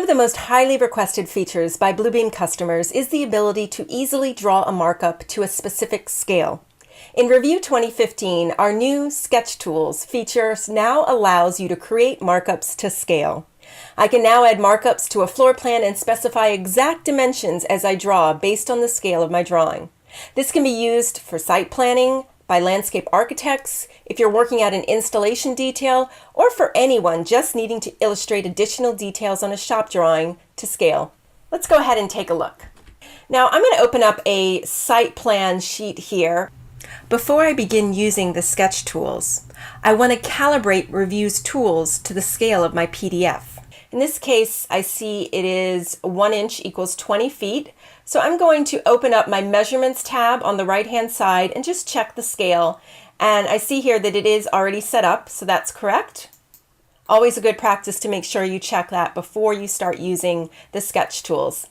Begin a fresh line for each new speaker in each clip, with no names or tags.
One of the most highly requested features by Bluebeam customers is the ability to easily draw a markup to a specific scale. In Review 2015, our new Sketch Tools feature now allows you to create markups to scale. I can now add markups to a floor plan and specify exact dimensions as I draw based on the scale of my drawing. This can be used for site planning, by landscape architects, if you're working out an installation detail, or for anyone just needing to illustrate additional details on a shop drawing to scale. Let's go ahead and take a look. Now I'm going to open up a site plan sheet here. Before I begin using the Sketch Tools, I want to calibrate Review's tools to the scale of my PDF. In this case, I see it is 1 inch equals 20 feet. So I'm going to open up my Measurements tab on the right-hand side and just check the scale. And I see here that it is already set up, so that's correct. Always a good practice to make sure you check that before you start using the Sketch Tools.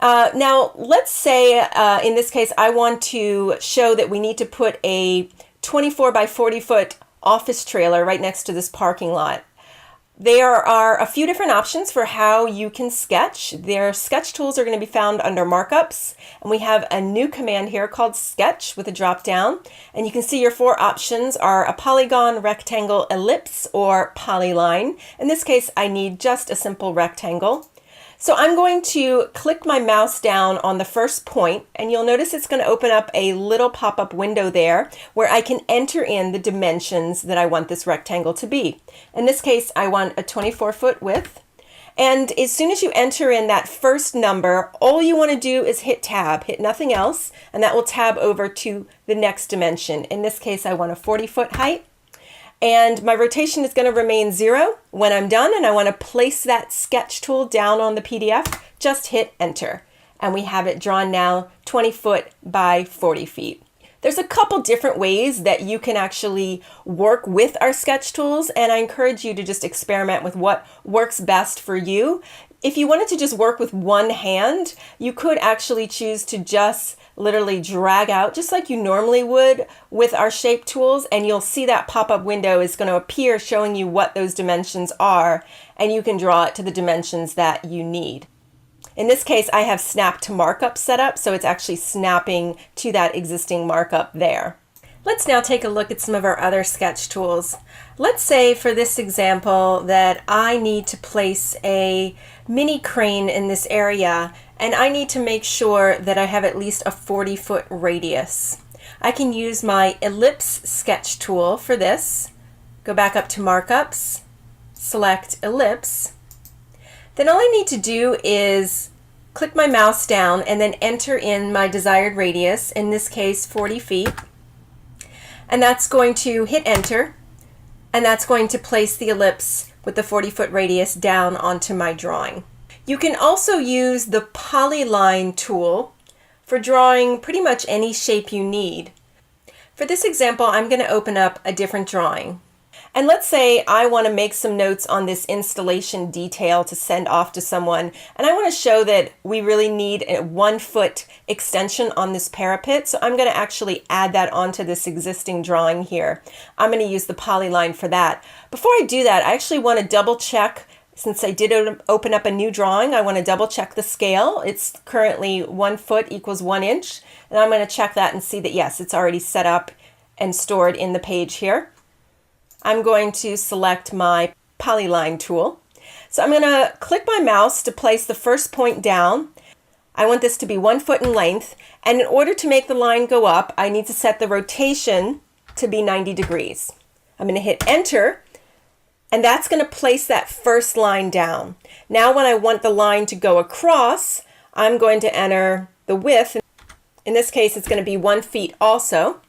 Now, let's say in this case, I want to show that we need to put a 24 by 40 foot office trailer right next to this parking lot. There are a few different options for how you can sketch. Their Sketch Tools are going to be found under Markups, and we have a new command here called Sketch with a drop down, and you can see your 4 options are a polygon, rectangle, ellipse, or polyline. In this case, I need just a simple rectangle. So I'm going to click my mouse down on the first point, and you'll notice it's going to open up a little pop-up window there where I can enter in the dimensions that I want this rectangle to be. In this case, I want a 24-foot width. And as soon as you enter in that first number, all you want to do is hit tab, hit nothing else, and that will tab over to the next dimension. In this case, I want a 40-foot height. And my rotation is going to remain 0 when I'm done, and I want to place that sketch tool down on the PDF. Just hit enter, and we have it drawn now 20 foot by 40 feet. There's a couple different ways that you can actually work with our sketch tools, and I encourage you to just experiment with what works best for you. If you wanted to just work with one hand, you could actually choose to just literally drag out just like you normally would with our shape tools, and you'll see that pop-up window is going to appear showing you what those dimensions are, and you can draw it to the dimensions that you need. In this case, I have Snap to Markup set up, so it's actually snapping to that existing markup there. Let's now take a look at some of our other sketch tools. Let's say for this example that I need to place a mini crane in this area, and I need to make sure that I have at least a 40-foot radius. I can use my ellipse sketch tool for this. Go back up to Markups, select ellipse. Then all I need to do is click my mouse down and then enter in my desired radius, in this case 40 feet. And that's going to hit enter, and that's going to place the ellipse with the 40-foot radius down onto my drawing. You can also use the polyline tool for drawing pretty much any shape you need. For this example, I'm going to open up a different drawing. And let's say I want to make some notes on this installation detail to send off to someone, and I want to show that we really need a 1-foot extension on this parapet, so I'm going to actually add that onto this existing drawing here. I'm going to use the polyline for that. Before I do that, I actually want to double check, since I did open up a new drawing, I want to double check the scale. It's currently 1 foot equals 1 inch, and I'm going to check that and see that yes, it's already set up and stored in the page here. I'm going to select my polyline tool. So I'm going to click my mouse to place the first point down. I want this to be 1 foot in length, and in order to make the line go up, I need to set the rotation to be 90 degrees. I'm going to hit enter, and that's going to place that first line down. Now when I want the line to go across, I'm going to enter the width. In this case, it's going to be 1 foot also.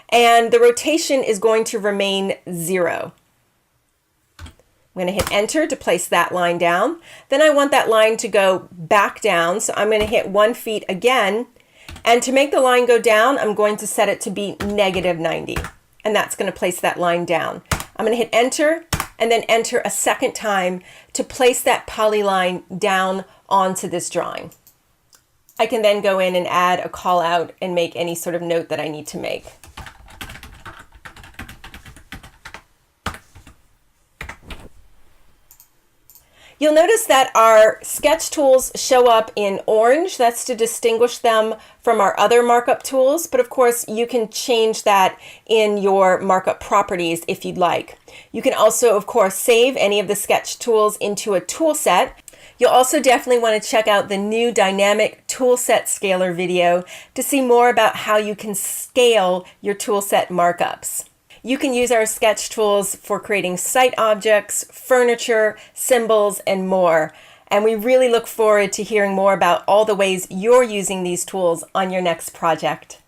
And the rotation is going to remain 0. I'm going to hit enter to place that line down. Then I want that line to go back down, so I'm going to hit 1 foot again. And to make the line go down, I'm going to set it to be -90. And that's going to place that line down. I'm going to hit enter and then enter a second time to place that polyline down onto this drawing. I can then go in and add a call out and make any sort of note that I need to make. You'll notice that our sketch tools show up in orange. That's to distinguish them from our other markup tools, but of course you can change that in your markup properties if you'd like. You can also, of course, save any of the sketch tools into a tool set. You'll also definitely want to check out the new dynamic toolset scaler video to see more about how you can scale your toolset markups. You can use our sketch tools for creating site objects, furniture, symbols, and more. And we really look forward to hearing more about all the ways you're using these tools on your next project.